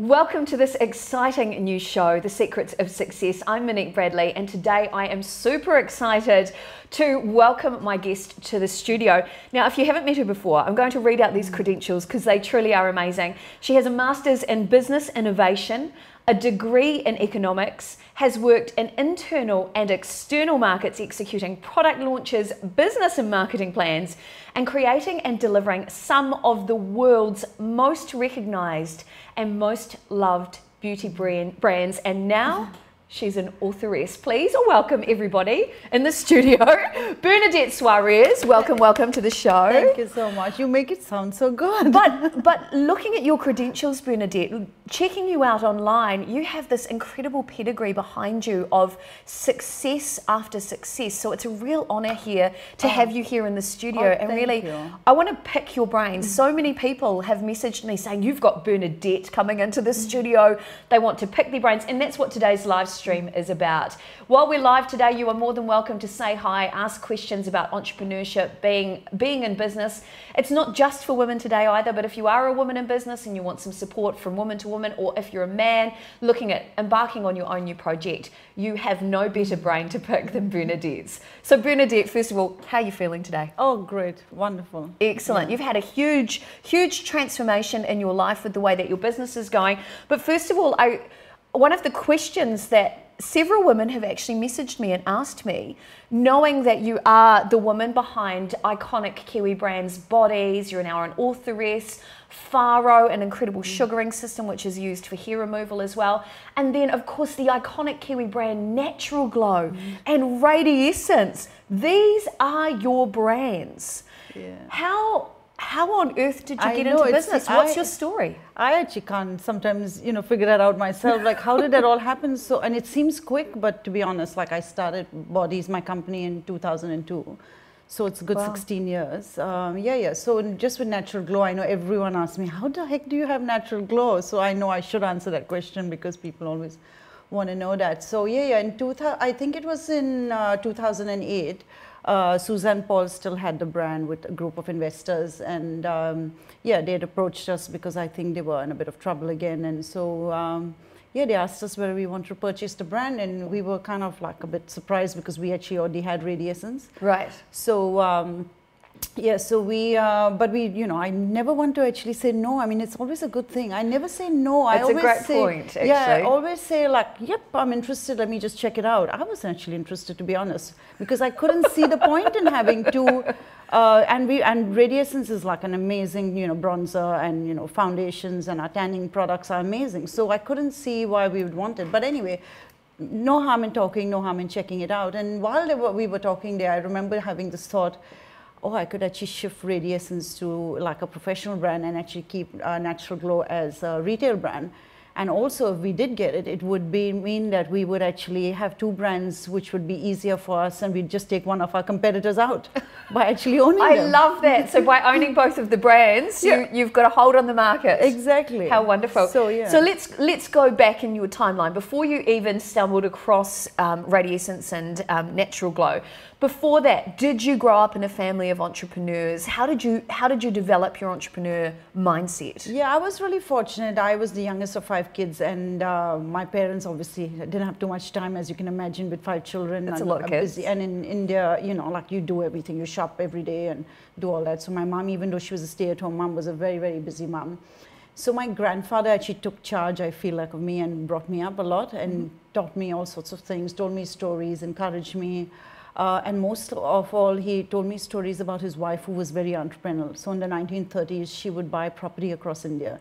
Welcome to this exciting new show, The Secrets of Success. I'm Monique Bradley, and today I am super excited to welcome my guest to the studio. Now, if you haven't met her before, I'm going to read out these credentials because they truly are amazing. She has a master's in business innovation, a degree in economics, has worked in internal and external markets executing product launches, business and marketing plans, and creating and delivering some of the world's most recognized and most loved beauty brands. And now she's an authoress. Please welcome everybody in the studio. Bernadette Soares, welcome to the show. Thank you so much. You make it sound so good. But looking at your credentials, Bernadette, checking you out online, you have this incredible pedigree behind you of success after success. So it's a real honor here to have you here in the studio. And really, I want to pick your brains. So many people have messaged me saying, you've got Bernadette coming into the studio. They want to pick their brains. And that's what today's live stream is about. While we're live today, you are more than welcome to say hi, ask questions about entrepreneurship, being in business. It's not just for women today either, but if you are a woman in business and you want some support from woman to woman, or if you're a man looking at embarking on your own new project, you have no better brain to pick than Bernadette's. So Bernadette, first of all, how are you feeling today? Oh, great. Wonderful. Excellent. Yeah. You've had a huge transformation in your life with the way that your business is going. But first of all, one of the questions that several women have actually messaged me and asked me, knowing that you are the woman behind iconic Kiwi brands Bodies, you're now an authoress, Faro, an incredible sugaring system which is used for hair removal as well, and then of course the iconic Kiwi brand Natural Glow and Radiessence. These are your brands. Yeah. How on earth did you get into business? What's your story? I actually can't sometimes, figure that out myself. Like, how did that all happen? So, and it seems quick, but to be honest, like I started Bodies, my company, in 2002. So it's a good 16 years. So just with Natural Glow, I know everyone asks me, how the heck do you have Natural Glow? So I know I should answer that question because people always want to know that. So I think it was in 2008. Suzanne Paul still had the brand with a group of investors, and they had approached us because I think they were in a bit of trouble again, and so they asked us whether we wanted to purchase the brand, and we were kind of like a bit surprised because we actually already had Radiessence. Right. So but we, I never want to actually say no. I mean, it's always a good thing. I never say no. It's a great point, actually. Yeah, I always say like, yep, I'm interested. Let me just check it out. I was actually interested, to be honest, because I couldn't see the point in having two. And Radiessence is like an amazing, bronzer, and foundations, and our tanning products are amazing. So I couldn't see why we would want it. But anyway, no harm in talking, no harm in checking it out. And while we were talking there, I remember having this thought, oh, I could actually shift Radiessence to like a professional brand and actually keep Natural Glow as a retail brand. And also, if we did get it, it would mean that we would actually have two brands, which would be easier for us, and we'd just take one of our competitors out by actually owning them. I love that. So by owning both of the brands, you've got a hold on the market. Exactly. How wonderful. So So let's go back in your timeline before you even stumbled across Radiessence and Natural Glow. Before that, did you grow up in a family of entrepreneurs? How did you develop your entrepreneur mindset? Yeah, I was really fortunate. I was the youngest of 5 kids, and my parents obviously didn't have too much time, as you can imagine, with 5 children. That's a lot of kids. And in India, like you do everything, you shop every day and do all that. So my mom, even though she was a stay-at-home mom, was a very, very busy mom. So my grandfather actually took charge, I feel like, of me and brought me up a lot and taught me all sorts of things, told me stories, encouraged me. And most of all, he told me stories about his wife, who was very entrepreneurial. So in the 1930s, she would buy property across India.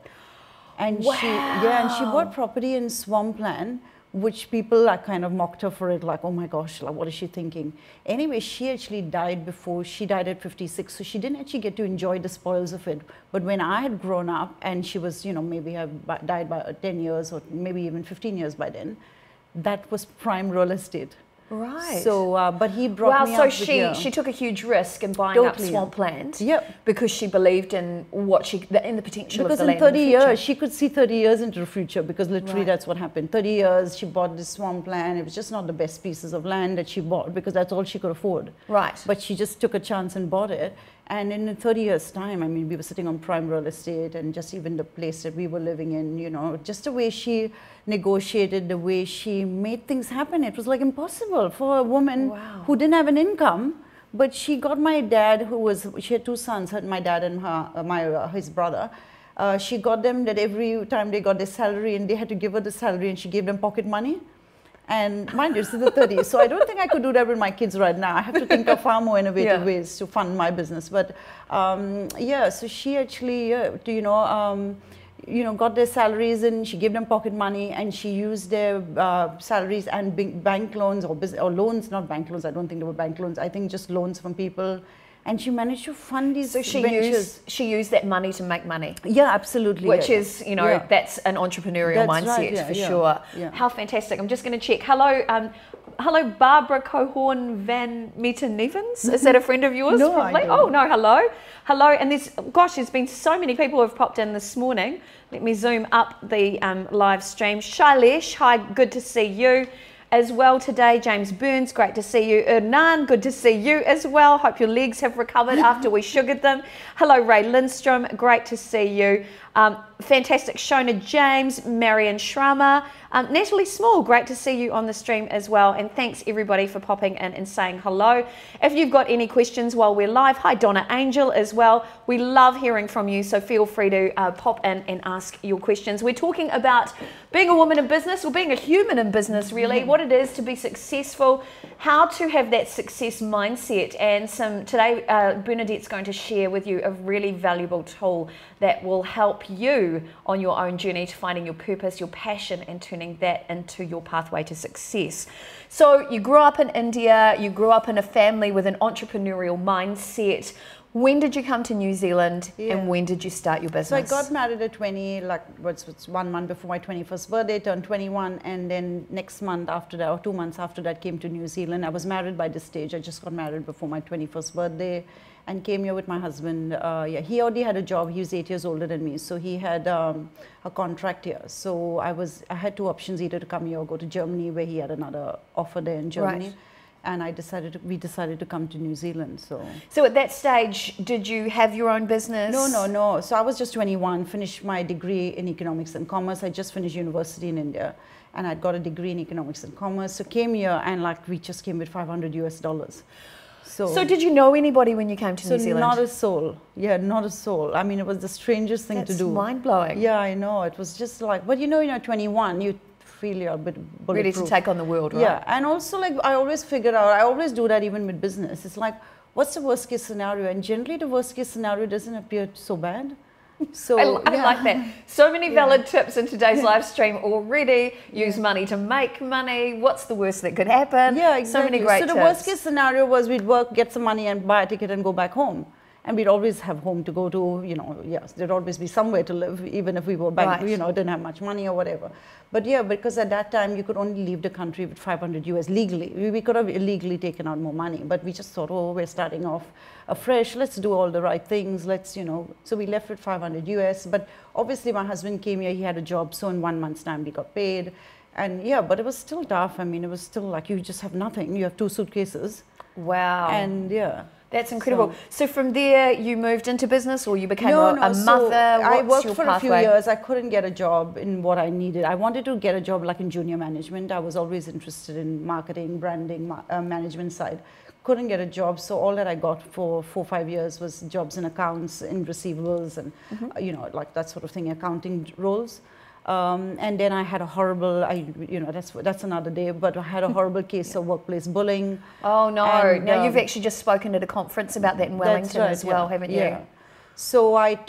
And she bought property in swampland, which people like kind of mocked her for it, like, oh my gosh, like, what is she thinking? Anyway, she actually died she died at 56, so she didn't actually get to enjoy the spoils of it. But when I had grown up, and she was, maybe died by 10 years or maybe even 15 years by then, that was prime real estate. Right. So, but he brought me up with she took a huge risk in buying up swampland. Yep. Because she believed in in the potential of the land. Because in 30 years, she could see 30 years into the future, because literally that's what happened. 30 years, she bought this swampland. It was just not the best pieces of land that she bought, because that's all she could afford. Right. But she just took a chance and bought it. And in 30 years' time, I mean, we were sitting on prime real estate, and just even the place that we were living in, you know, just the way she negotiated, the way she made things happen. It was like impossible for a woman who didn't have an income. But she got my dad, she had 2 sons, my dad and his brother. She got them that every time they got their salary, and they had to give her the salary, and she gave them pocket money. And mind you, this is the 30s, so I don't think I could do that with my kids right now. I have to think of far more innovative ways to fund my business. But yeah, so she actually, got their salaries, and she gave them pocket money, and she used their salaries and bank loans or loans, not bank loans. I don't think they were bank loans. I think just loans from people. And she managed to fund these ventures. She used that money to make money. Yeah, absolutely. Which is, that's an entrepreneurial mindset for sure. Yeah. How fantastic. I'm just going to check. Hello, Barbara Cohorn Van Meeten-Nevens. Is that a friend of yours? No, probably? Oh, no, hello. Hello. And there's been so many people who have popped in this morning. Let me zoom up the live stream. Shailesh, hi, good to see you as well today. James Burns, great to see you. Ernan, good to see you as well. Hope your legs have recovered after we sugared them. Hello, Ray Lindstrom, great to see you. Fantastic. Shona James, Marion Shrama, Natalie Small, great to see you on the stream as well. And thanks everybody for popping in and saying hello. If you've got any questions while we're live, hi Donna Angel as well. We love hearing from you, so feel free to pop in and ask your questions. We're talking about being a woman in business, or being a human in business really, what it is to be successful, how to have that success mindset. And today Bernadette's going to share with you a really valuable tool that will help you on your own journey to finding your purpose, your passion, and turning that into your pathway to success. So you grew up in India, you grew up in a family with an entrepreneurial mindset. When did you come to New Zealand and when did you start your business? So I got married at 20, like what's 1 month before my 21st birthday, turned 21, and then next month after that, or 2 months after that, came to New Zealand. I was married by this stage. I just got married before my 21st birthday and came here with my husband. He already had a job. He was 8 years older than me, so he had a contract here. So I had 2 options, either to come here or go to Germany, where he had another offer there in Germany. Right. And we decided to come to New Zealand. So at that stage, did you have your own business? No. So I was just 21, finished my degree in economics and commerce. I just finished university in India, and I'd got a degree in economics and commerce. So came here, and we just came with $500 US. So did you know anybody when you came to New Zealand? Not a soul. Yeah, not a soul. I mean, it was the strangest thing to do. That's mind-blowing. Yeah, I know. It was just like, but you're 21, you feel you're a bit bulletproof. Ready to take on the world, right? Yeah, and also I always figure out, I always do that even with business. It's like, what's the worst case scenario? And generally the worst case scenario doesn't appear so bad. So I like that. So many valid tips in today's live stream already. Use money to make money. What's the worst that could happen? Yeah, exactly. So many great tips. So the worst case sidnario was we'd work, get some money and buy a ticket and go back home. And we'd always have home to go to, yes, there'd always be somewhere to live, even if we were back, didn't have much money or whatever. But yeah, because at that time you could only leave the country with $500 US legally. We could have illegally taken out more money, but we just thought, we're starting off afresh. Let's do all the right things. So we left with $500 US. But obviously my husband came here, he had a job. So in 1 month's time we got paid. And yeah, but it was still tough. I mean, it was still like you just have nothing. You have 2 suitcases. Wow. And yeah. That's incredible. So from there, you moved into business, or you became a mother? I worked for a few years. I couldn't get a job in what I needed. I wanted to get a job like in junior management. I was always interested in marketing, branding, management side. Couldn't get a job, so all that I got for 4 or 5 years was jobs in accounts, in receivables, and like that sort of thing, accounting roles. And then I had a horrible, that's another day, but I had a horrible case of workplace bullying. Oh no, and, now you've actually just spoken at a conference about that in Wellington as well, haven't you? Yeah. So I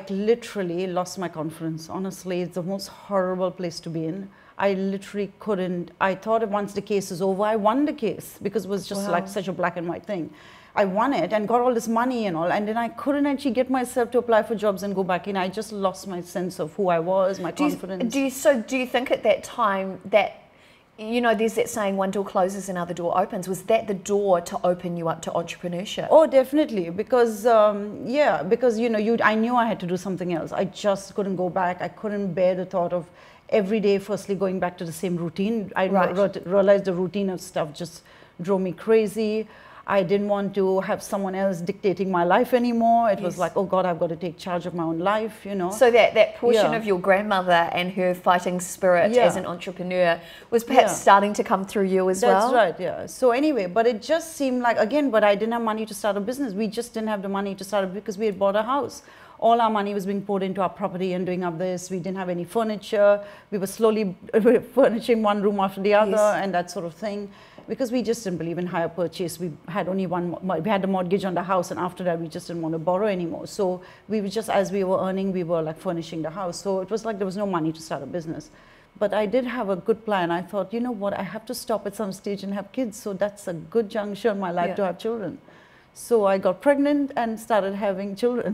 literally lost my confidence. Honestly, it's the most horrible place to be in. I literally couldn't, I thought once the case is over, I won the case because it was just like such a black and white thing. I won it and got all this money and all, and then I couldn't actually get myself to apply for jobs and go back in. I just lost my sense of who I was, my confidence. Do you think at that time that, there's that saying, one door closes, another door opens. Was that the door to open you up to entrepreneurship? Oh, definitely, because I knew I had to do something else. I just couldn't go back. I couldn't bear the thought of every day, firstly, going back to the same routine. I realized the routine of stuff just drove me crazy. I didn't want to have someone else dictating my life anymore. It was Yes. like, oh God, I've got to take charge of my own life, you know. So that portion Yeah. of your grandmother and her fighting spirit Yeah. as an entrepreneur was perhaps Yeah. starting to come through you as well? That's right, yeah. So anyway, but it just seemed like, again, but I didn't have money to start a business. We just didn't have the money to start it because we had bought a house. All our money was being poured into our property and doing up this. We didn't have any furniture. We were slowly furnishing one room after the other, Yes. and that sort of thing. Because we just didn't believe in hire purchase. We had only we had a mortgage on the house, and after that we just didn't want to borrow anymore. So we were just, as we were earning, we were like furnishing the house. So it was like there was no money to start a business. But I did have a good plan. I thought, you know what, I have to stop at some stage and have kids. So that's a good juncture in my life Yeah. to have children. So I got pregnant and started having children.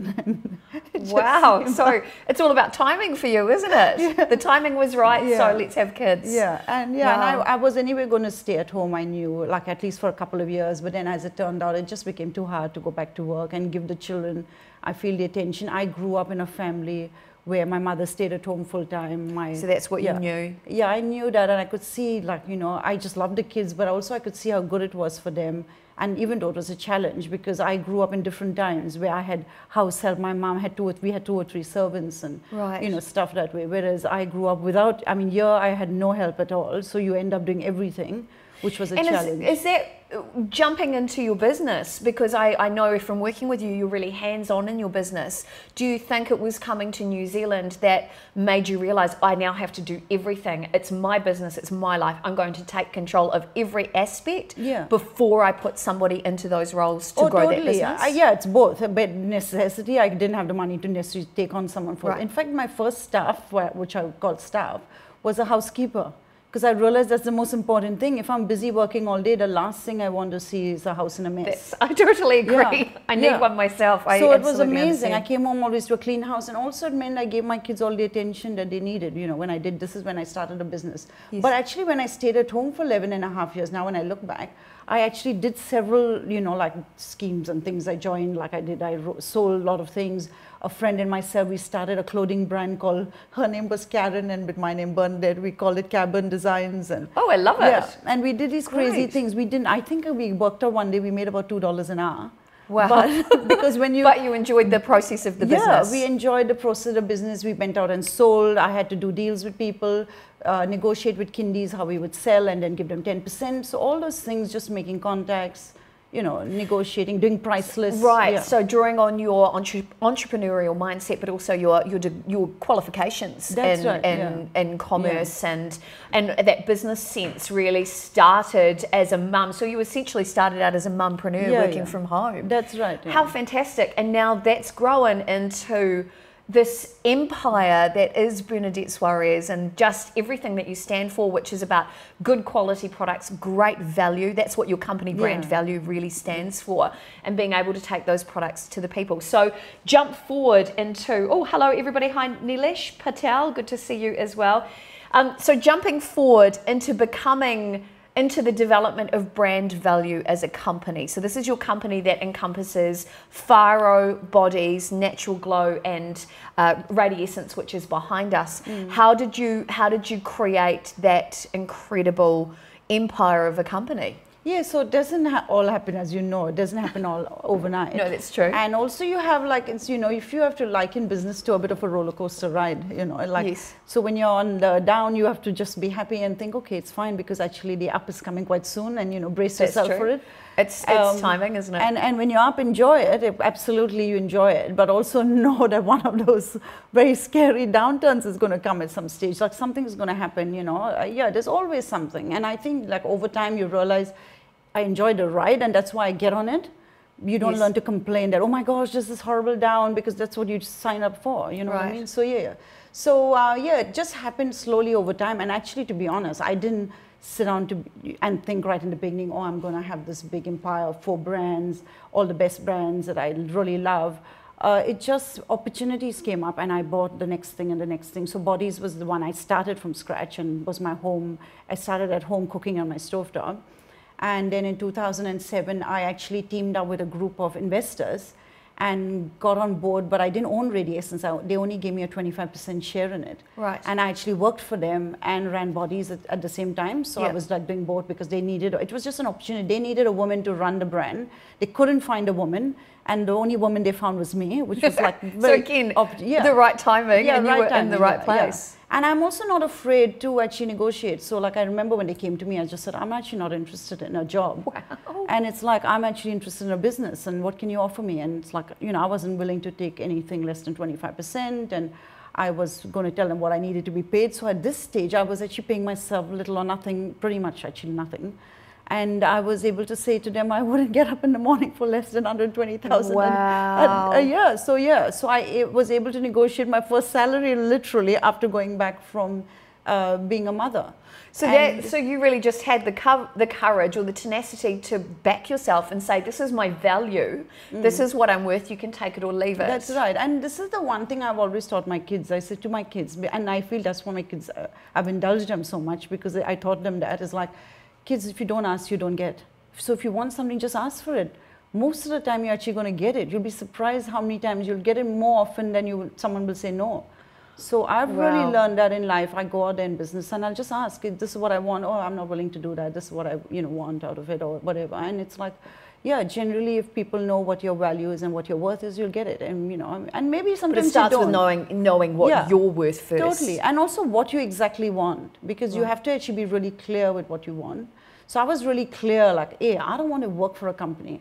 It just Wow. seemed So it's all about timing for you, isn't it? Yeah. The timing was right, Yeah. so let's have kids. Yeah, and Wow. I was anyway going to stay at home, I knew, like at least for a couple of years. But then as it turned out, it just became too hard to go back to work and give the children, I feel, the attention. I grew up in a family where my mother stayed at home full time. So that's what Yeah. you knew. Yeah, I knew that, and I could see, like, you know, I just loved the kids, but also I could see how good it was for them. And even though it was a challenge, because I grew up in different times where I had house help, my mom had we had 2 or 3 servants and, Right. you know, stuff that way. Whereas I grew up without, I mean, here I had no help at all. So you end up doing everything, which was a And challenge. is that jumping into your business? Because I know from working with you, you're really hands-on in your business. Do you think it was coming to New Zealand that made you realise, I now have to do everything? It's my business, it's my life. I'm going to take control of every aspect Yeah. before I put somebody into those roles to grow that business? Yeah, it's both. But necessity, I didn't have the money to necessarily take on someone for it. Right. In fact, my first staff, which I called staff, was a housekeeper. Because I realized that's the most important thing. If I'm busy working all day, the last thing I want to see is a house in a mess. I totally agree. Yeah. I need Yeah. one myself. So it was absolutely amazing. understand. I came home always to a clean house, and also it meant I gave my kids all the attention that they needed. You know, when I did, this is when I started a business. Yes. But actually, when I stayed at home for 11 and a half years, now when I look back, I actually did several, you know, like schemes and things I joined, like I did. I sold a lot of things. A friend and myself, we started a clothing brand called, her name was Karen, and with my name Bernadette, we called it Cabin Designs. And Oh, I love it. yeah, and we did these crazy Great. things. We didn't, I think we worked out one day, we made about $2 an hour. Wow. But because when you... But you enjoyed the process of the business. Yeah, we enjoyed the process of the business. We went out and sold. I had to do deals with people, negotiate with kindies how we would sell and then give them 10%. So all those things, just making contacts, you know, negotiating, doing price lists. Right, Yeah. so drawing on your entrepreneurial mindset, but also your qualifications That's in, right, in commerce and that business sense really started as a mum. So you essentially started out as a mumpreneur working from home. That's right. Yeah. How fantastic. And now that's grown into this empire that is Bernadette Soares and just everything that you stand for, which is about good quality products, great value. That's what your company brand value really stands for, and being able to take those products to the people. So jump forward into, oh, hello everybody. Hi, Nilesh Patel. Good to see you as well. So jumping forward into into the development of brand value as a company. So this is your company that encompasses Faro, Bodies, Natural Glow, and Radiessence, which is behind us. How did you create that incredible empire of a company? Yeah, so it doesn't all happen, as you know. It doesn't happen all overnight. No, that's true. And also you have like, it's, you know, if you have to liken business to a bit of a roller coaster ride, you know, like, Yes. so when you're on the down, you have to just be happy and think, okay, it's fine, because actually the up is coming quite soon, and, you know, brace That's yourself true. for it. It's timing, isn't it? And when you're up, enjoy it. Absolutely, you enjoy it. But also know that one of those very scary downturns is going to come at some stage. Like something is going to happen, you know. Yeah, there's always something. And I think like over time you realize I enjoy the ride, and that's why I get on it. You don't learn to complain that, oh my gosh, this is horrible down, because that's what you sign up for. You know what I mean? So yeah. So yeah, it just happened slowly over time. And actually, to be honest, I didn't sit down and think right in the beginning, oh, I'm going to have this big empire of 4 brands, all the best brands that I really love. It just, opportunities came up, and I bought the next thing and the next thing. So Bodies was the one I started from scratch and was my home. I started at home cooking on my stovetop. And then in 2007, I actually teamed up with a group of investors. and got on board, but I didn't own Radiessence. They only gave me a 25% share in it. Right. And I actually worked for them and ran Bodies at the same time. So I was like doing both because they needed, it was just an opportunity. They needed a woman to run the brand. They couldn't find a woman. And the only woman they found was me, which was like so again, the right timing, and you were in the right place. And I'm also not afraid to actually negotiate. So like I remember when they came to me, I just said, I'm actually not interested in a job. Wow. And it's like, I'm actually interested in a business, and what can you offer me? And it's like, you know, I wasn't willing to take anything less than 25%, and I was going to tell them what I needed to be paid. So at this stage, I was actually paying myself little or nothing, pretty much actually nothing. And I was able to say to them, I wouldn't get up in the morning for less than 120,000 a year. So so I was able to negotiate my first salary literally after going back from being a mother. So so you really just had the courage or the tenacity to back yourself and say, this is my value, this is what I'm worth, you can take it or leave it. That's right. And this is the one thing I've always taught my kids. I said to my kids, and I feel that's why my kids, I've indulged them so much, because I taught them that. It's like, kids, if you don't ask, you don't get. So if you want something, just ask for it. Most of the time, you're actually going to get it. You'll be surprised how many times you'll get it more often than someone will say no. So I've really learned that in life. I go out there in business and I'll just ask, this is what I want. Oh, I'm not willing to do that. This is what I want out of it, or whatever. And it's like, yeah, generally, if people know what your value is and what your worth is, you'll get it. And and maybe sometimes it starts with knowing what you're worth first. Totally, and also what you exactly want, because you have to actually be really clear with what you want. So I was really clear, like, hey, I don't want to work for a company.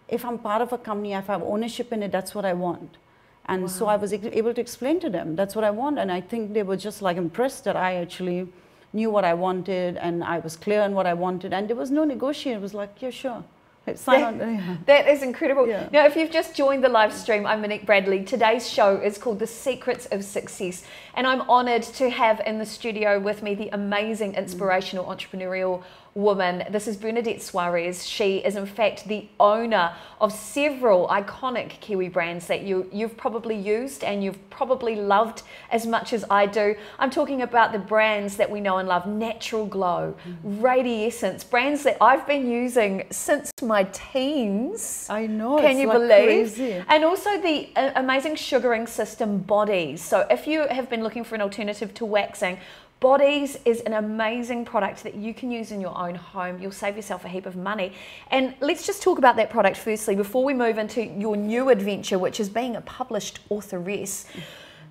If I'm part of a company, if I have ownership in it, that's what I want. And so I was able to explain to them, that's what I want. And I think they were just like impressed that I actually knew what I wanted, and I was clear on what I wanted, and there was no negotiation. It was like, yeah, sure. That is incredible. Now, if you've just joined the live stream, I'm Monique Bradley. Today's show is called The Secrets of Success, and I'm honoured to have in the studio with me the amazing, inspirational, entrepreneurial woman. This is Bernadette Soares. She is in fact the owner of several iconic Kiwi brands that you've probably used and you've probably loved as much as I do. I'm talking about the brands that we know and love: Natural Glow, Radiessence, brands that I've been using since my teens. I know. Can you believe? Crazy. And also the amazing sugaring system Bodies. So if you have been looking for an alternative to waxing, Bodies is an amazing product that you can use in your own home. You'll save yourself a heap of money. And let's just talk about that product firstly before we move into your new adventure, which is being a published authoress.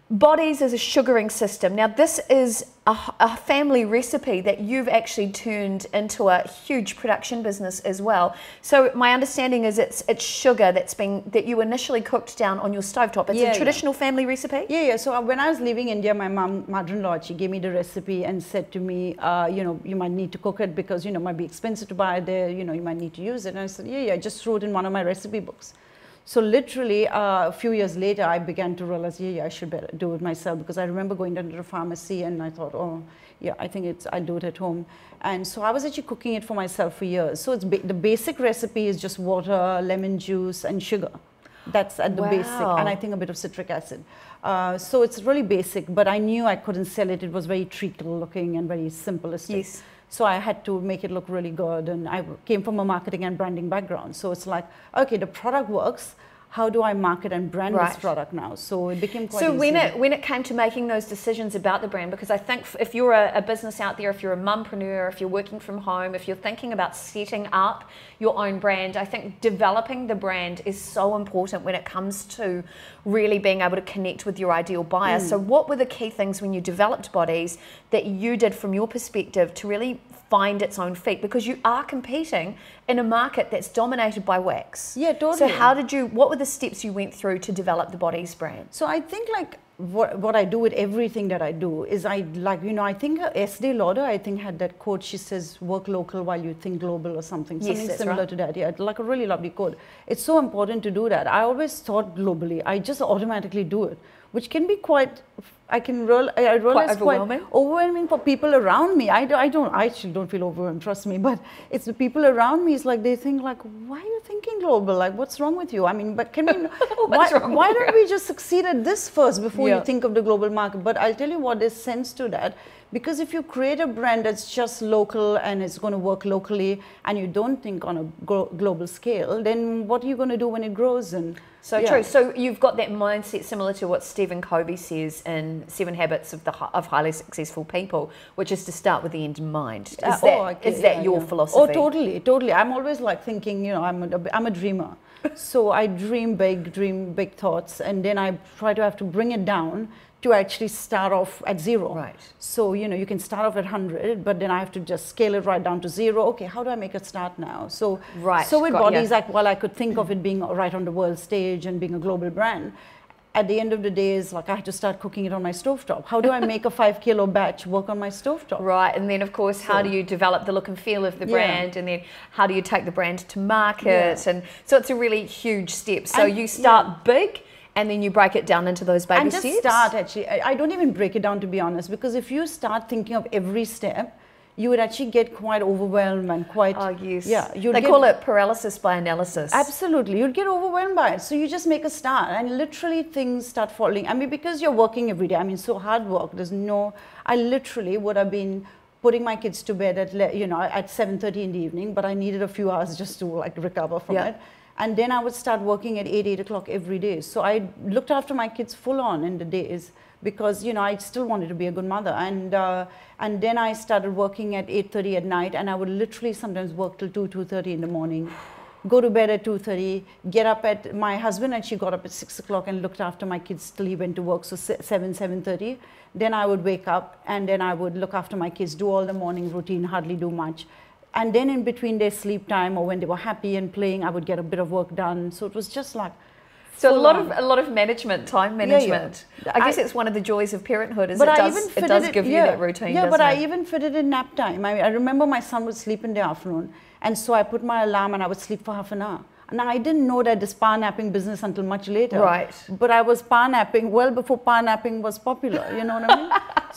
Bodies is a sugaring system. Now, this is a family recipe that you've actually turned into a huge production business as well. So my understanding is it's sugar that you initially cooked down on your stovetop. It's a traditional family recipe? Yeah. So when I was leaving India, my mother-in-law, she gave me the recipe and said to me, you might need to cook it because, it might be expensive to buy it there, you might need to use it. And I said, I just wrote in one of my recipe books. So literally a few years later, I began to realize, I should better do it myself, because I remember going down to the pharmacy and I thought, I think I'll do it at home. And so I was actually cooking it for myself for years. So the basic recipe is just water, lemon juice, and sugar. That's at the basic, and I think a bit of citric acid. So it's really basic, but I knew I couldn't sell it. It was very treacle looking and very simplistic. Yes. So I had to make it look really good, and I came from a marketing and branding background. So it's like, okay, the product works. How do I market and brand this product now? So it became quite easy. So when it came to making those decisions about the brand, because I think if you're a business out there, if you're a mumpreneur, if you're working from home, if you're thinking about setting up your own brand, I think developing the brand is so important when it comes to really being able to connect with your ideal buyer. So what were the key things when you developed Bodies that you did from your perspective to really find its own feet, because you are competing in a market that's dominated by wax? Yeah, totally. So what were the steps you went through to develop the Bodies brand? So I think like what I do with everything that I do is I think Estee Lauder, had that quote. She says, work local while you think global, or something similar to that. Yeah, like a really lovely quote. It's so important to do that. I always thought globally. I just automatically do it, which can be quite, I realize quite overwhelming for people around me. I actually don't feel overwhelmed, trust me, but it's the people around me. It's like they think like, why are you thinking global? Like, what's wrong with you? I mean, but can we, why don't we just succeed at this first before you think of the global market? But I'll tell you what, there's sense to that. Because if you create a brand that's just local and it's going to work locally, and you don't think on a global scale, then what are you going to do when it grows? And So true. So you've got that mindset similar to what Stephen Covey says in 7 Habits of Highly Successful People, which is to start with the end in mind. Is that your philosophy? Oh, totally. I'm always like thinking, you know, I'm a dreamer. So I dream big thoughts, and then I try to have to bring it down to actually start off at 0. Right. So, you know, you can start off at 100, but then I have to just scale it right down to 0. Okay, how do I make it start now? So, so with bodies, like, while I could think of it being right on the world stage and being a global brand, at the end of the day is like I had to start cooking it on my stovetop. How do I make a 5 kilo batch work on my stovetop? Right, and then of course, how do you develop the look and feel of the brand, and then how do you take the brand to market? And so it's a really huge step. So you start big, and then you break it down into those baby steps? And just start, actually. I don't even break it down, to be honest, because if you start thinking of every step, you would actually get quite overwhelmed and quite... Oh, yes. Yeah. They call it paralysis by analysis. Absolutely. You'd get overwhelmed by it. So you just make a start, and literally things start falling. I mean, because you're working every day, I mean, so hard work, there's no... I literally would have been putting my kids to bed at, you know, at 7:30 in the evening, but I needed a few hours just to like recover from it. And then I would start working at 8 o'clock every day. So I looked after my kids full on in the days because, you know, I still wanted to be a good mother. And then I started working at 8:30 at night, and I would literally sometimes work till 2:30 in the morning, go to bed at 2:30, get up at, my husband actually got up at 6 o'clock and looked after my kids till he went to work, so 7:30. Then I would wake up, and then I would look after my kids, do all the morning routine, hardly do much. And then in between their sleep time or when they were happy and playing, I would get a bit of work done. So it was just like... So a lot of management, time management. I guess it's one of the joys of parenthood, is it does give you that routine, but I even fitted in nap time. I mean, I remember my son would sleep in the afternoon, and so I put my alarm and I would sleep for half an hour. Now, I didn't know that this power napping business until much later. Right. But I was power napping well before power napping was popular, you know what I mean?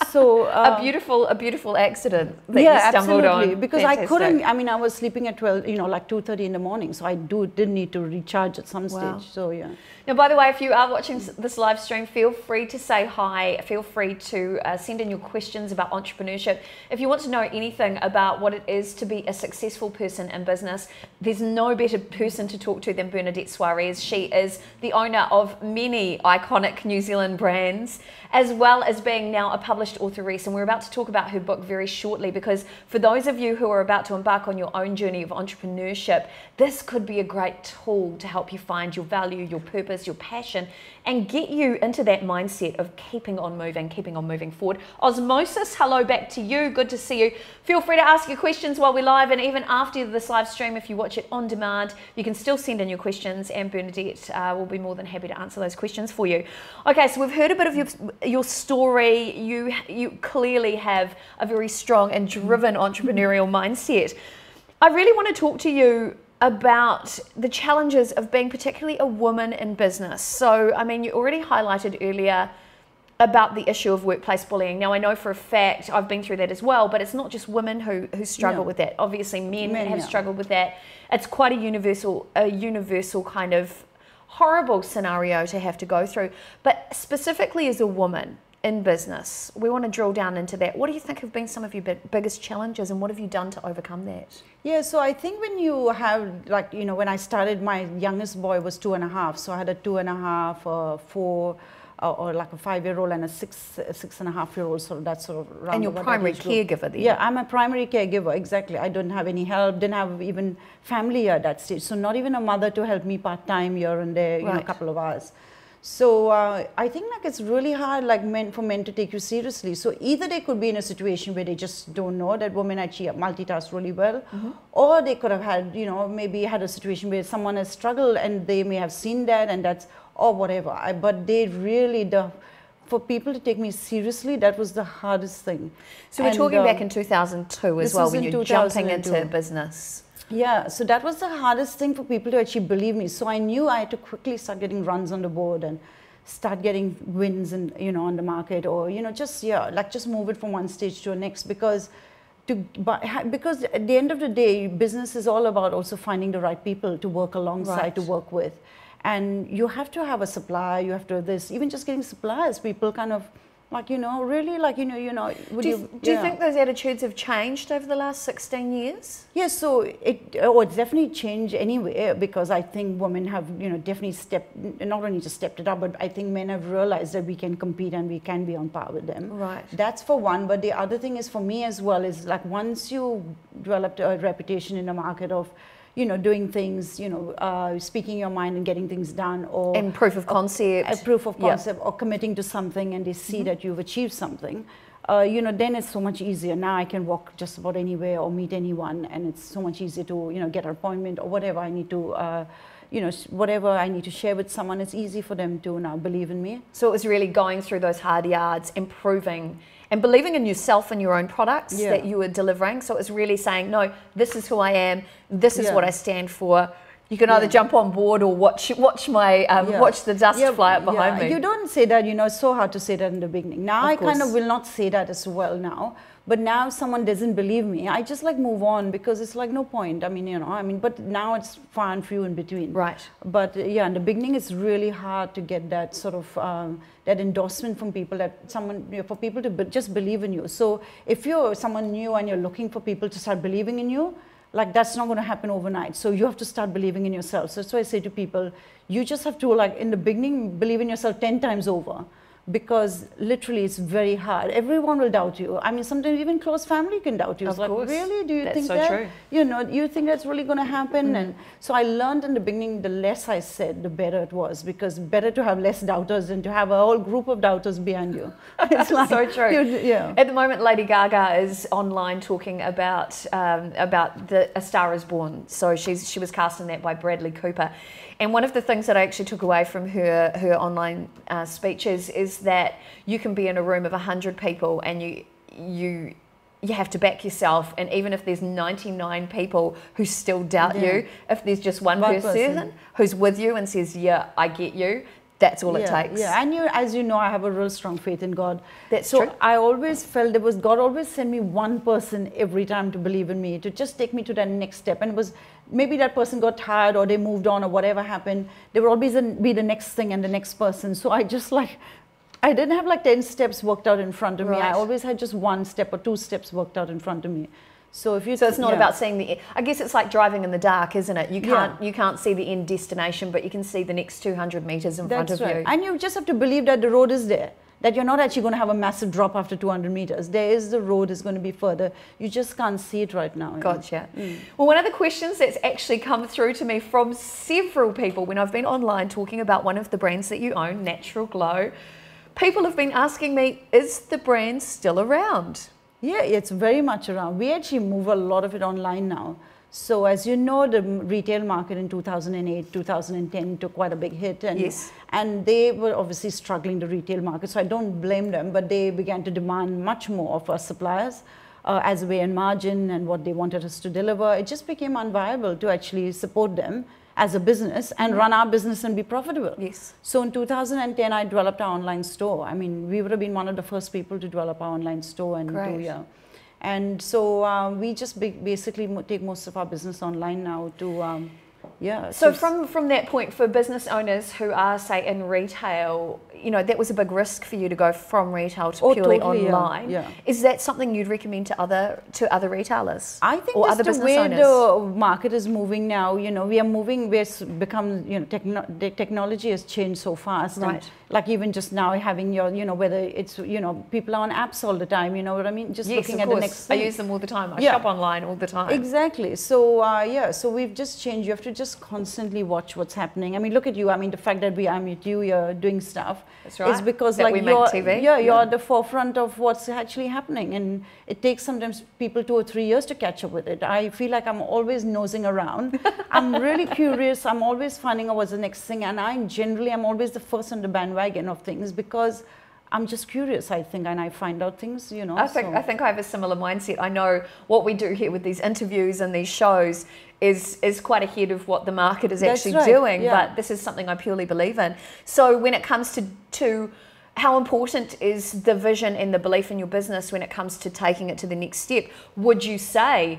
So a beautiful accident that you stumbled on. Because fantastic. I couldn't, I mean, I was sleeping at 12, you know, like 2:30 in the morning, so I did need to recharge at some stage. So yeah. Now, by the way, if you are watching this live stream, feel free to say hi. Feel free to send in your questions about entrepreneurship. If you want to know anything about what it is to be a successful person in business, there's no better person to talk to than Bernadette Soares. She is the owner of many iconic New Zealand brands, as well as being now a published authoress. And we're about to talk about her book very shortly, because for those of you who are about to embark on your own journey of entrepreneurship, this could be a great tool to help you find your value, your purpose, your passion, and get you into that mindset of keeping on moving forward. Osmosis, hello back to you. Good to see you. Feel free to ask your questions while we're live, and even after this live stream, if you watch it on demand, you can still send in your questions, and Bernadette will be more than happy to answer those questions for you. Okay, so we've heard a bit of your story. You clearly have a very strong and driven entrepreneurial mindset. I really want to talk to you about the challenges of being particularly a woman in business. So, I mean, you already highlighted earlier about the issue of workplace bullying. Now, I know for a fact, I've been through that as well, but it's not just women who struggle with that. Obviously, men have struggled with that. It's quite a universal kind of horrible scenario to have to go through. But specifically as a woman in business, we want to drill down into that. What do you think have been some of your biggest challenges, and what have you done to overcome that? Yeah, so I think when you have, like, you know, when I started, my youngest boy was 2.5, so I had a 2.5, 4, or like a 5-year-old and a 6.5-year-old, so that's sort of around. And you're primary caregiver then? Yeah, I'm a primary caregiver, exactly. I don't have any help, didn't have even family at that stage, so not even a mother to help me part-time here and there, you know, a couple of hours. So I think like it's really hard, like for men to take you seriously. So either they could be in a situation where they just don't know that women actually multitask really well, or they could have had, you know, maybe had a situation where someone has struggled and they may have seen that, and that's, or whatever. But they really, for people to take me seriously, that was the hardest thing. So we're talking back in 2002 as well, when you're jumping into business. Yeah, so that was the hardest thing for people to actually believe me. So I knew I had to quickly start getting runs on the board and start getting wins, and you know, on the market, or you know, just just move it from one stage to the next, because at the end of the day, business is all about also finding the right people to work alongside, to work with, and you have to have a supplier. You have to even just getting suppliers. People kind of Like, you know, really, like, you know, would Do you think those attitudes have changed over the last 16 years? Yes, so it's definitely changed anyway, because I think women have, you know, definitely not only just stepped it up, but I think men have realized that we can compete and we can be on par with them. Right. That's for one, but the other thing is for me as well is like once you developed a reputation in the market of, you know, doing things, you know, speaking your mind and getting things done, or and proof of concept, or committing to something, and they see that you've achieved something, you know, then it's so much easier. Now I can walk just about anywhere or meet anyone, and it's so much easier to, you know, get an appointment or whatever I need to, you know, whatever I need to share with someone. It's easy for them to now believe in me. So it was really going through those hard yards, improving and believing in yourself and your own products that you were delivering. So it was really saying, no, this is who I am. This is what I stand for. You can either jump on board or watch my watch the dust fly up behind me. You don't say that, you know, it's so hard to say that in the beginning. Now I kind of will not say that as well now. But now if someone doesn't believe me, I just like move on, because it's like no point. I mean, you know, I mean, but now it's far and few in between. Right. But yeah, in the beginning, it's really hard to get that sort of that endorsement from people, that someone, you know, for people to just believe in you. So if you're someone new and you're looking for people to start believing in you, like that's not going to happen overnight. So you have to start believing in yourself. So that's why I say to people, you just have to, like in the beginning, believe in yourself 10 times over. Because literally it's very hard. Everyone will doubt you. I mean, sometimes even close family can doubt you. Of course. Like, really? Do you think so that? True. You know, you think that's really going to happen? And so I learned in the beginning, the less I said, the better it was. Because better to have less doubters than to have a whole group of doubters behind you. It's like, so true. Yeah. At the moment, Lady Gaga is online talking about the A Star Is Born. So she was cast in that by Bradley Cooper. And one of the things that I actually took away from her online speeches is that you can be in a room of 100 people and you have to back yourself, and even if there's 99 people who still doubt you, if there's just one person who's with you and says, yeah, I get you, that's all it takes. Yeah, and as you know, I have a real strong faith in God. That's true. I always felt God always sent me one person every time to believe in me, to just take me to that next step. And it was, maybe that person got tired or they moved on or whatever happened. There would always be the next thing and the next person. So I just I didn't have like 10 steps worked out in front of me. I always had just one step or two steps worked out in front of me. So it's not about seeing the. I guess it's like driving in the dark, isn't it? You can't see the end destination, but you can see the next 200 meters in front of you. And you just have to believe that the road is there. That you're not actually going to have a massive drop after 200 meters. The road is going to be further. You just can't see it right now. Gotcha. Well, one of the questions that's actually come through to me from several people when I've been online talking about one of the brands that you own, Natural Glow, people have been asking me, is the brand still around? Yeah, it's very much around. We actually move a lot of it online now. So as you know, the retail market in 2008, 2010 took quite a big hit. And they were obviously struggling, the retail market. So I don't blame them, but they began to demand much more of our suppliers as a way in margin and what they wanted us to deliver. It just became unviable to actually support them as a business and run our business and be profitable. So in 2010, I developed our online store. I mean, we would have been one of the first people to develop our online store and And so we just basically take most of our business online now to, So from that point, for business owners who are, say, in retail, you know, that was a big risk for you to go from retail to purely online. Is that something you'd recommend to other retailers? I think or that's other the business way owners? the market is moving now. You know, we've become, you know, the technology has changed so fast. And like even just now having your, you know, whether it's, you know, people are on apps all the time, you know what I mean? Just looking at the next thing. I use them all the time. I shop online all the time. Exactly. So, so we've just changed. You have to just constantly watch what's happening. I mean, look at you. I mean, the fact that I'm with you, you're doing stuff. That's right. Is because that like you're at the forefront of what's actually happening, and it takes sometimes people 2 or 3 years to catch up with it. I feel like I'm always nosing around. I'm really curious. I'm always finding out what's the next thing, and I'm always the first on the bandwagon of things because I'm just curious, I think, and I find out things, you know. I think I have a similar mindset. I know what we do here with these interviews and these shows is quite ahead of what the market is actually doing, but this is something I purely believe in. So when it comes to how important is the vision and the belief in your business when it comes to taking it to the next step, would you say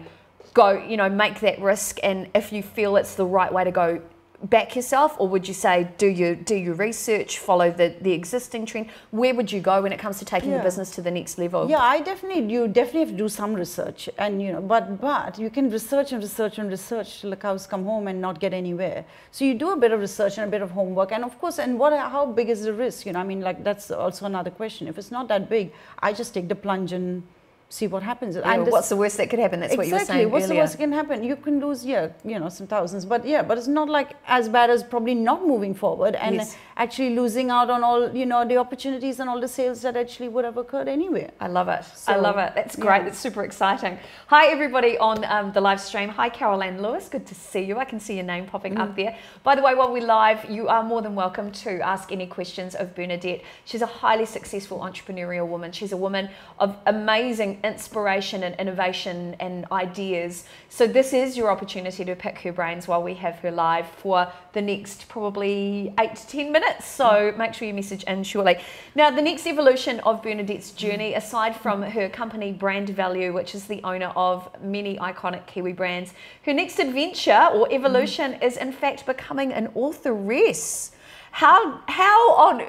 go, you know, make that risk, and if you feel it's the right way to go, back yourself, or would you say do your research, follow the existing trend? Where would you go when it comes to taking the business to the next level? Yeah, you definitely have to do some research, and but you can research and research and research till the cows come home and not get anywhere. So you do a bit of research and a bit of homework, and of course, and how big is the risk? I mean, like, that's also another question. If it's not that big, I just take the plunge and see what happens. Yeah, and what's the worst that could happen? That's what you were saying earlier. What's the worst that can happen? You can lose, some thousands, but it's not like as bad as probably not moving forward and actually losing out on all, the opportunities and all the sales that actually would have occurred anyway. I love it. I love it. That's great. That's super exciting. Hi, everybody on the live stream. Hi, Carol Ann Lewis. Good to see you. I can see your name popping up there. By the way, while we're live, you are more than welcome to ask any questions of Bernadette. She's a highly successful entrepreneurial woman. She's a woman of amazing inspiration and innovation and ideas. So this is your opportunity to pick her brains while we have her live for the next probably 8 to 10 minutes. So make sure you message in shortly. Now, the next evolution of Bernadette's journey, aside from her company Brand Value, which is the owner of many iconic Kiwi brands, her next adventure or evolution is in fact becoming an authoress. How on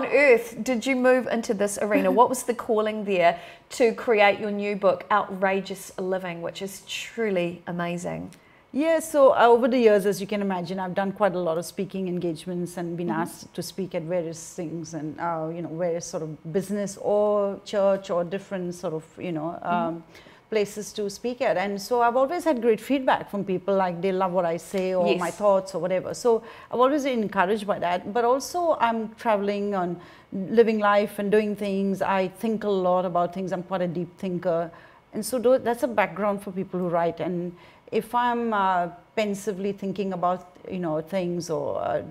earth did you move into this arena? What was the calling there to create your new book, Outrageous Living, which is truly amazing? Yeah, so over the years, as you can imagine, I've done quite a lot of speaking engagements and been asked to speak at various things and, various sort of business or church or different sort of, places to speak at. And so I've always had great feedback from people, like they love what I say or my thoughts or whatever. So I've always been encouraged by that. But also I'm traveling and living life and doing things. I think a lot about things. I'm quite a deep thinker. And so that's a background for people who write. And if I'm pensively thinking about, things or,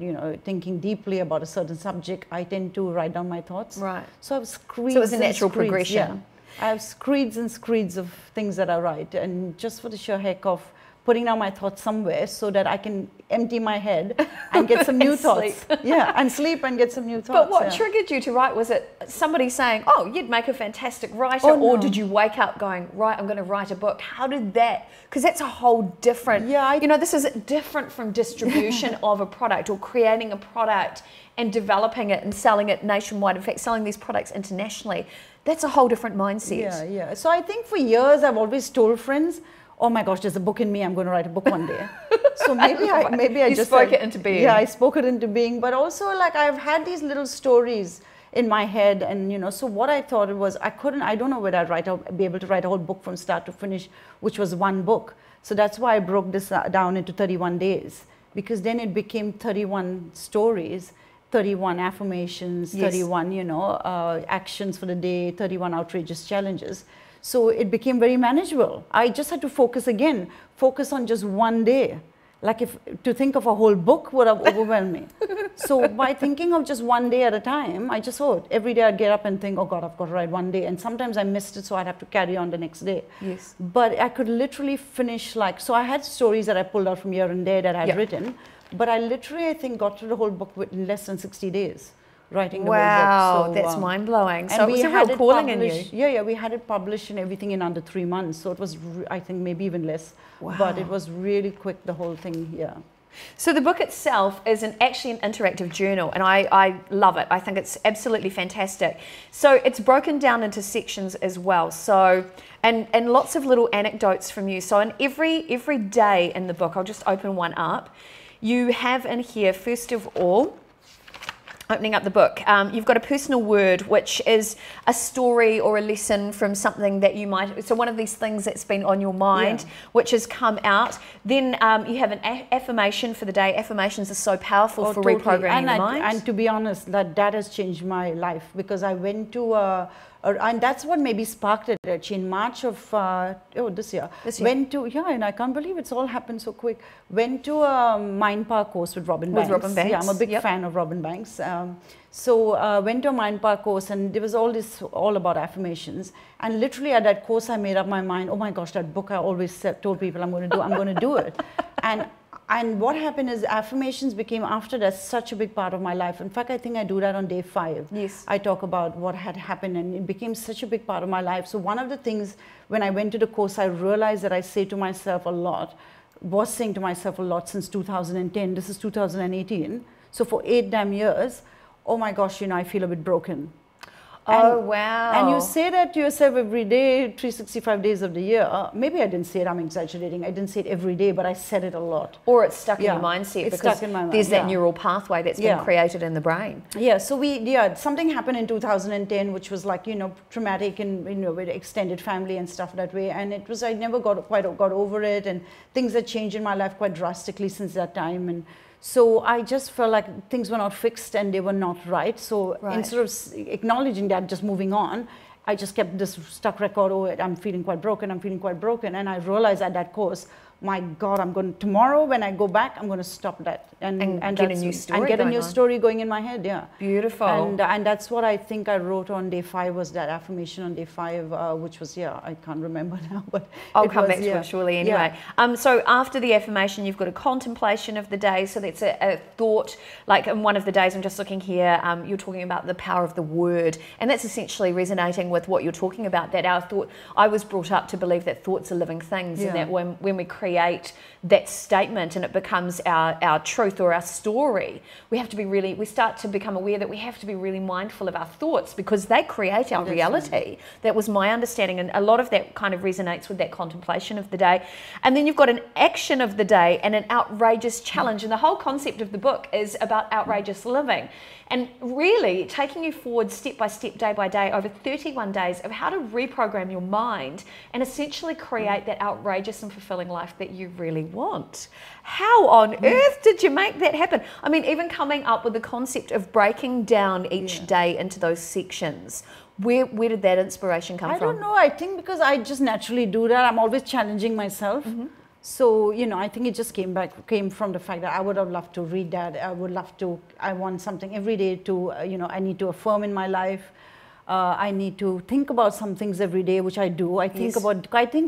thinking deeply about a certain subject, I tend to write down my thoughts. Right. So I have screeds. So it's a natural progression. Yeah. I have screeds and screeds of things that I write, and just for the sheer heck of putting down my thoughts somewhere so that I can empty my head and get some new thoughts. Yeah, and sleep and get some new thoughts. But what triggered you to write? Was it somebody saying, oh, you'd make a fantastic writer? Or did you wake up going, right, I'm going to write a book? How did that? Because that's a whole different, this is different from distribution of a product or creating a product and developing it and selling it nationwide. In fact, selling these products internationally. That's a whole different mindset. Yeah. So I think for years I've always told friends, oh my gosh, there's a book in me, I'm going to write a book one day. So maybe I just spoke it into being. Yeah, I spoke it into being. But also, like, I've had these little stories in my head, and so what I thought was I don't know whether I'd be able to write a whole book from start to finish, which was one book. So that's why I broke this down into 31 days, because then it became 31 stories. 31 affirmations, 31, actions for the day, 31 outrageous challenges. So it became very manageable. I just had to focus on just one day. Like to think of a whole book would have overwhelmed me. So by thinking of just one day at a time, I just every day I'd get up and think, oh God, I've got to write one day. And sometimes I missed it, so I'd have to carry on the next day. Yes. But I could literally finish so I had stories that I pulled out from here and there that I had written. But I literally, I think, got through the whole book in less than 60 days, writing the whole book. Wow, that's mind-blowing. So it was a real calling in you. Yeah, we had it published and everything in under 3 months. So it was, I think, maybe even less. Wow. But it was really quick, the whole thing, So the book itself is actually an interactive journal, and I love it. I think it's absolutely fantastic. So it's broken down into sections as well. So and lots of little anecdotes from you. So in every day in the book, I'll just open one up. You have in here, first of all, opening up the book, you've got a personal word, which is a story or a lesson from something that you might, so one of these things that's been on your mind, which has come out. Then you have an affirmation for the day. Affirmations are so powerful for reprogramming the mind. And to be honest, that has changed my life, because I went to and that's what maybe sparked it actually in March of this year. Went to and I can't believe it's all happened so quick. Went to a Mind Power course with Robin Banks. Yeah, I'm a big fan of Robin Banks. So went to a Mind Power course, and there was all about affirmations. And literally at that course, I made up my mind. Oh my gosh, that book I always told people I'm going to do it. And what happened is affirmations became, after that, such a big part of my life. In fact, I think I do that on day 5. Yes. I talk about what had happened, and it became such a big part of my life. So one of the things, when I went to the course, I realized that I say to myself a lot, was saying to myself a lot since 2010. This is 2018. So for 8 damn years, oh my gosh, I feel a bit broken. Oh, wow. And you say that to yourself every day, 365 days of the year. Maybe I didn't say it, I'm exaggerating. I didn't say it every day, but I said it a lot. Or it's stuck in your mindset it's because stuck in my mind, there's that neural pathway that's been created in the brain. Yeah, so something happened in 2010, which was like, traumatic and, with extended family and stuff that way. And it was, I never quite got over it. And things had changed in my life quite drastically since that time. And so I just felt like things were not fixed and they were not right. So instead of acknowledging that, just moving on, I just kept this stuck record, I'm feeling quite broken, I'm feeling quite broken. And I realized at that course, my God, tomorrow when I go back, I'm going to stop that. And get a new story and get a new story going in my head, Beautiful. And that's what I think I wrote on day 5, was that affirmation on day 5, which was, I can't remember now, but I'll come back to it surely anyway. So after the affirmation, you've got a contemplation of the day. So that's a thought, like in one of the days, I'm just looking here, you're talking about the power of the word. And that's essentially resonating with what you're talking about, that I was brought up to believe that thoughts are living things, and that when we create that statement and it becomes our truth or our story, we start to become aware that we have to be really mindful of our thoughts because they create our reality. Right. That was my understanding, and a lot of that kind of resonates with that contemplation of the day. And then you've got an action of the day and an outrageous challenge, and the whole concept of the book is about outrageous living. And really taking you forward step by step, day by day, over 31 days of how to reprogram your mind and essentially create that outrageous and fulfilling life that you really want. How on earth did you make that happen? I mean, even coming up with the concept of breaking down each day into those sections. Where did that inspiration come from? I don't know. I think because I just naturally do that. I'm always challenging myself. So, I think it just came from the fact that I would have loved to read that. I want something every day to, I need to affirm in my life. I need to think about some things every day, which I do. I think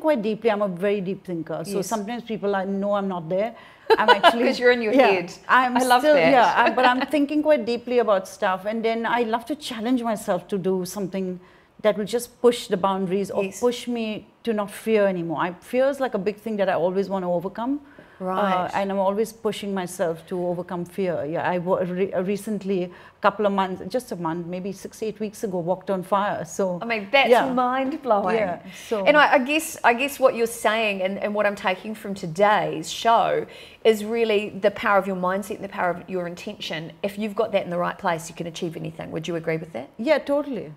quite deeply. I'm a very deep thinker. So sometimes people know I'm not there. I'm actually because you're in your head. I love that. Yeah, but I'm thinking quite deeply about stuff, and then I love to challenge myself to do something that will just push the boundaries or push me to not fear anymore. Fear is like a big thing that I always want to overcome. Right. And I'm always pushing myself to overcome fear. Yeah, I recently, a couple of months, just a month, maybe 6-8 weeks ago, walked on fire. So I mean, that's mind-blowing. Yeah, so. And I guess what you're saying and what I'm taking from today's show is really the power of your mindset and the power of your intention. If you've got that in the right place, you can achieve anything. Would you agree with that? Yeah, totally.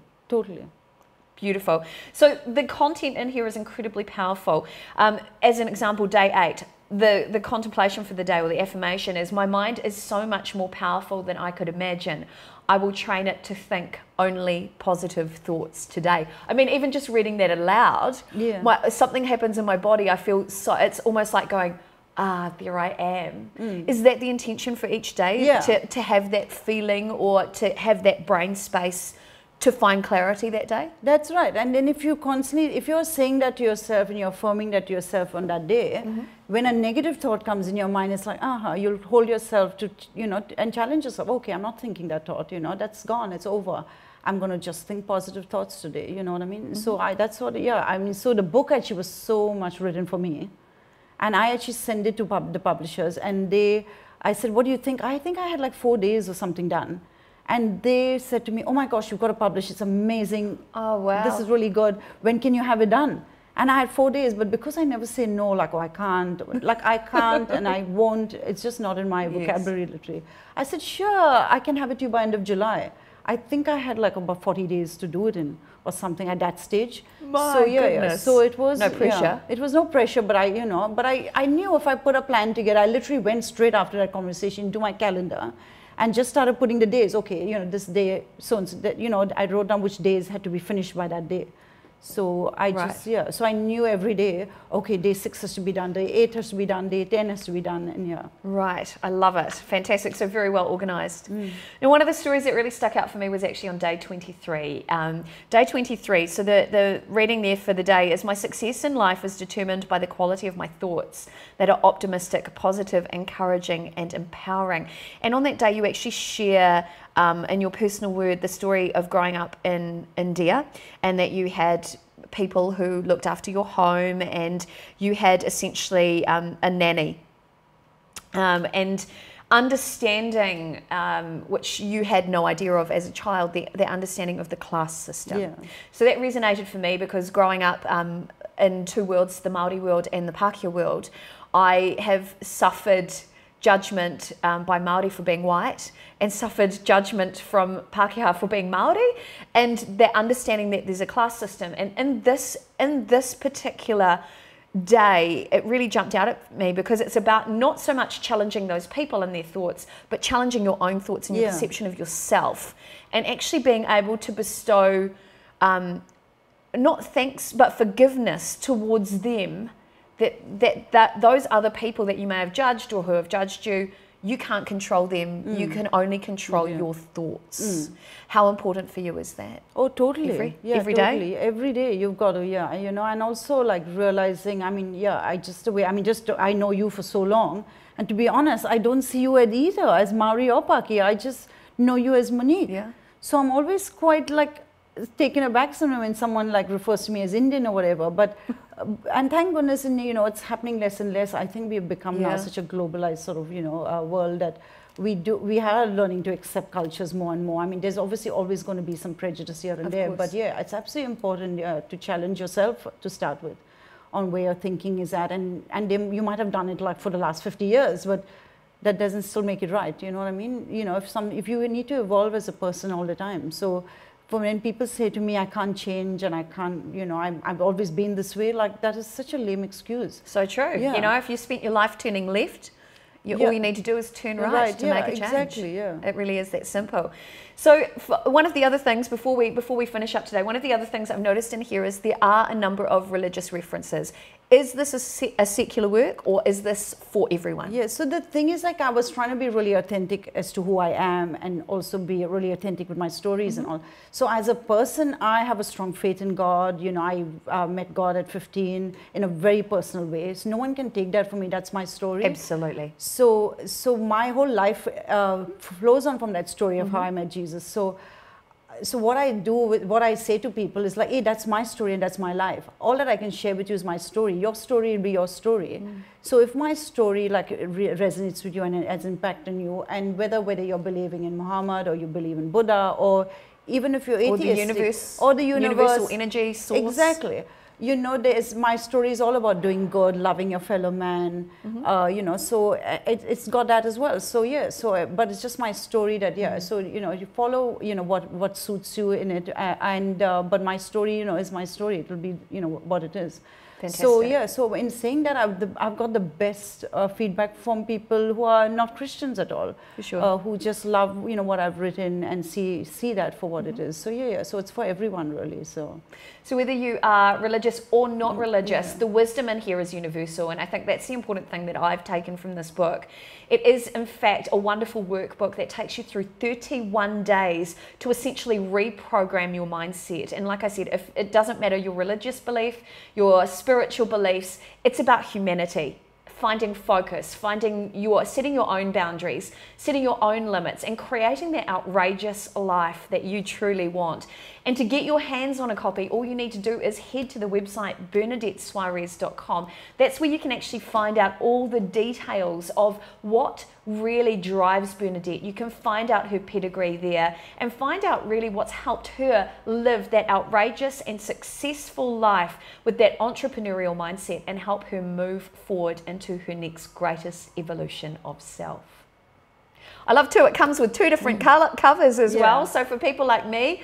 Beautiful. So the content in here is incredibly powerful. As an example, day 8, the contemplation for the day or the affirmation is, my mind is so much more powerful than I could imagine. I will train it to think only positive thoughts today. I mean, even just reading that aloud, something happens in my body. I feel so, it's almost like going, there I am. Is that the intention for each day? To have that feeling or to have that brain space to find clarity that day? That's right. And then if you're saying that to yourself and you're affirming that to yourself on that day, when a negative thought comes in your mind, it's like, you'll hold yourself to, and challenge yourself. Okay, I'm not thinking that thought, that's gone, it's over. I'm going to just think positive thoughts today, you know what I mean? So so the book actually was so much written for me. And I actually sent it to the publishers, and I said, what do you think? I think I had like 4 days or something done. And they said to me, oh my gosh, you've got to publish. It's amazing. Oh, wow. This is really good. When can you have it done? And I had 4 days, but because I never say no, like, I can't and I won't, it's just not in my vocabulary literally. I said, sure, I can have it to you by end of July. I think I had like about 40 days to do it in or something at that stage. My goodness. So it was no pressure. It was no pressure, but I knew if I put a plan together, I literally went straight after that conversation to my calendar and just started putting the days. Okay, this day, so and so, I wrote down which days had to be finished by that day. So so I knew every day, okay, day 6 has to be done, day 8 has to be done, day 10 has to be done, and Right, I love it. Fantastic, so very well organised. Now, one of the stories that really stuck out for me was actually on day 23. Day 23, so the reading there for the day is, my success in life is determined by the quality of my thoughts that are optimistic, positive, encouraging, and empowering. And on that day, you actually share in your personal word the story of growing up in India, and that you had people who looked after your home, and you had essentially a nanny. And understanding, which you had no idea of as a child, the understanding of the class system. Yeah. So that resonated for me, because growing up in two worlds, the Māori world and the Pākehā world, I have suffered judgment by Māori for being white, and suffered judgment from Pākehā for being Māori, and that understanding that there's a class system. And in this particular day, it really jumped out at me, because it's about not so much challenging those people and their thoughts, but challenging your own thoughts and your perception of yourself, and actually being able to bestow not thanks but forgiveness towards them, that those other people that you may have judged or who have judged you, you can't control them. You can only control your thoughts. How important for you is that? Oh, totally. Every totally. day? Every day you've got to, you know, and also like realizing, I mean, I know you for so long, and to be honest, I don't see you as either as Māori or Pākehā. I just know you as Monique. Yeah. So I'm always quite like taken aback sometimes when someone like refers to me as Indian or whatever, but and thank goodness, and you know, it's happening less and less. I think we've become now such a globalized sort of, you know, world that we are learning to accept cultures more and more. I mean, there's obviously always going to be some prejudice here and there, but yeah, it's absolutely important to challenge yourself to start with on where your thinking is at, and then you might have done it like for the last 50 years, but that doesn't still make it right. You know what I mean? You know, if you need to evolve as a person all the time. So when people say to me, I can't change and I can't, you know, I've always been this way, like that is such a lame excuse. So true. Yeah. You know, if you spent your life turning left, all you need to do is turn right to make a change. Exactly, yeah. It really is that simple. So one of the other things, before we finish up today, one of the other things I've noticed in here is there are a number of religious references. Is this a secular work, or is this for everyone? Yeah, so the thing is, like, I was trying to be really authentic as to who I am, and also be really authentic with my stories and all. So as a person, I have a strong faith in God. You know, I met God at 15 in a very personal way. So no one can take that from me. That's my story. Absolutely. So my whole life flows on from that story of how I met Jesus. So what I do, what I say to people is like, hey, that's my story and that's my life. All that I can share with you is my story. Your story will be your story. So if my story like resonates with you and it has impact on you, and whether you're believing in Muhammad, or you believe in Buddha, or even if you're atheistic, or the universal energy source. Exactly. You know, my story is all about doing good, loving your fellow man, you know, so it's got that as well. So yeah, but it's just my story that, so, you know, you follow, you know, what suits you in it, but my story, you know, is my story. It will be, you know, what it is. Fantastic. So yeah, so in saying that, I've got the best feedback from people who are not Christians at all, For sure. who just love, you know, what I've written and see that for what it is. So yeah, so it's for everyone really. So whether you are religious or not religious, the wisdom in here is universal, and I think that's the important thing that I've taken from this book. It is, in fact, a wonderful workbook that takes you through 31 days to essentially reprogram your mindset. And like I said, if it doesn't matter your religious belief, your spiritual beliefs, it's about humanity. Finding focus, setting your own boundaries, setting your own limits, and creating that outrageous life that you truly want. And to get your hands on a copy, all you need to do is head to the website bernadettesoares.com. That's where you can actually find out all the details of what really drives Bernadette. You can find out her pedigree there and find out really what's helped her live that outrageous and successful life with that entrepreneurial mindset, and help her move forward into her next greatest evolution of self. I love too, it comes with two different covers as well. So for people like me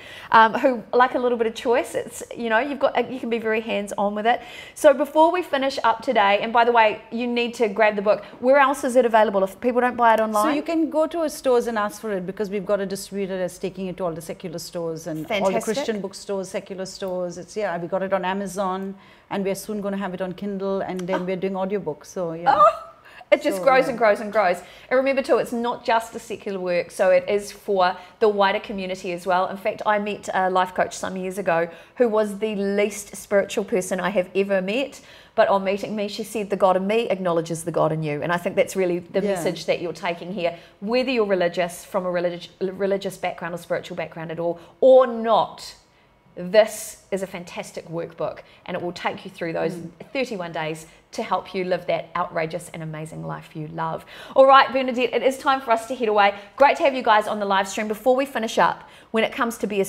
who like a little bit of choice, it's, you know, you can be very hands-on with it. So before we finish up today, and by the way, you need to grab the book. Where else is it available if people don't buy it online? So you can go to our stores and ask for it, because we've got a distributor that's taking it to all the secular stores and all the Christian bookstores, secular stores. It's, we got it on Amazon, and we're soon going to have it on Kindle, and then we're doing audiobooks. So yeah. It just grows and grows and grows. And remember too, it's not just a secular work, so it is for the wider community as well. In fact, I met a life coach some years ago who was the least spiritual person I have ever met. But on meeting me, she said, the God in me acknowledges the God in you. And I think that's really the message that you're taking here. Whether you're religious, from a religious background or spiritual background at all, or not, this is a fantastic workbook, and it will take you through those 31 days to help you live that outrageous and amazing life you love. All right, Bernadette, it is time for us to head away. Great to have you guys on the live stream. Before we finish up, when it comes to being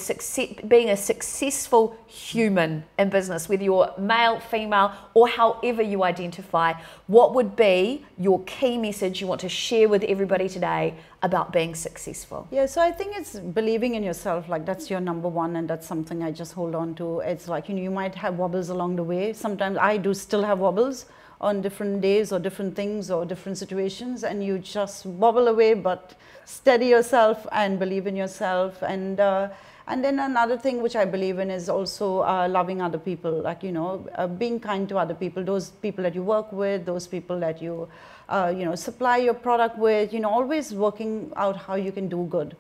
a successful human in business, whether you're male, female, or however you identify, what would be your key message you want to share with everybody today about being successful? Yeah, so I think it's believing in yourself, like that's your number one, and that's something I just hold on to. It's like, you know, you might have wobbles along the way. Sometimes I do still have wobbles on different days or different things or different situations, and you just wobble away, but steady yourself and believe in yourself. And then another thing which I believe in is also loving other people, like, you know, being kind to other people, those people that you work with, those people that you, you know, supply your product with, you know, always working out how you can do good.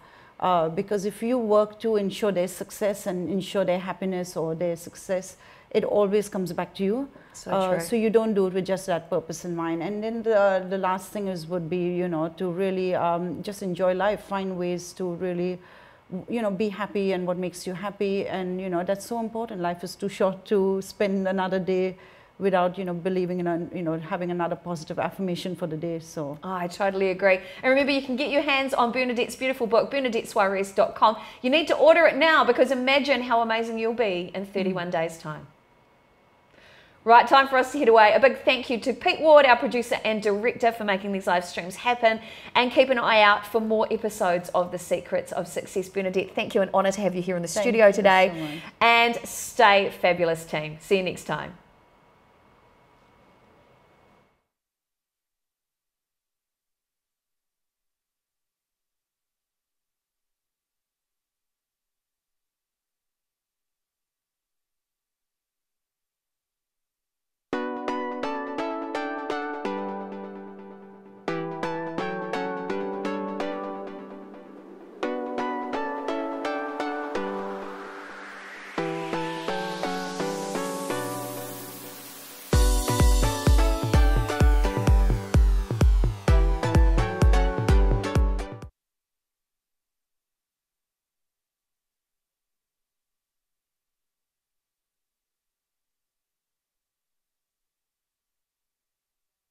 Because if you work to ensure their success and ensure their happiness or their success, it always comes back to you. So true. So you don't do it with just that purpose in mind. And then the last thing would be, you know, to really just enjoy life, find ways to really, you know, be happy and what makes you happy. And, you know, that's so important. Life is too short to spend another day without, you know, believing in, you know, having another positive affirmation for the day. So I totally agree. And remember, you can get your hands on Bernadette's beautiful book, BernadetteSoares.com. You need to order it now, because imagine how amazing you'll be in 31 days' time. Right, time for us to head away. A big thank you to Pete Ward, our producer and director, for making these live streams happen. And keep an eye out for more episodes of The Secrets of Success. Bernadette, thank you, an honour to have you here in the studio today. So much. And stay fabulous, team. See you next time.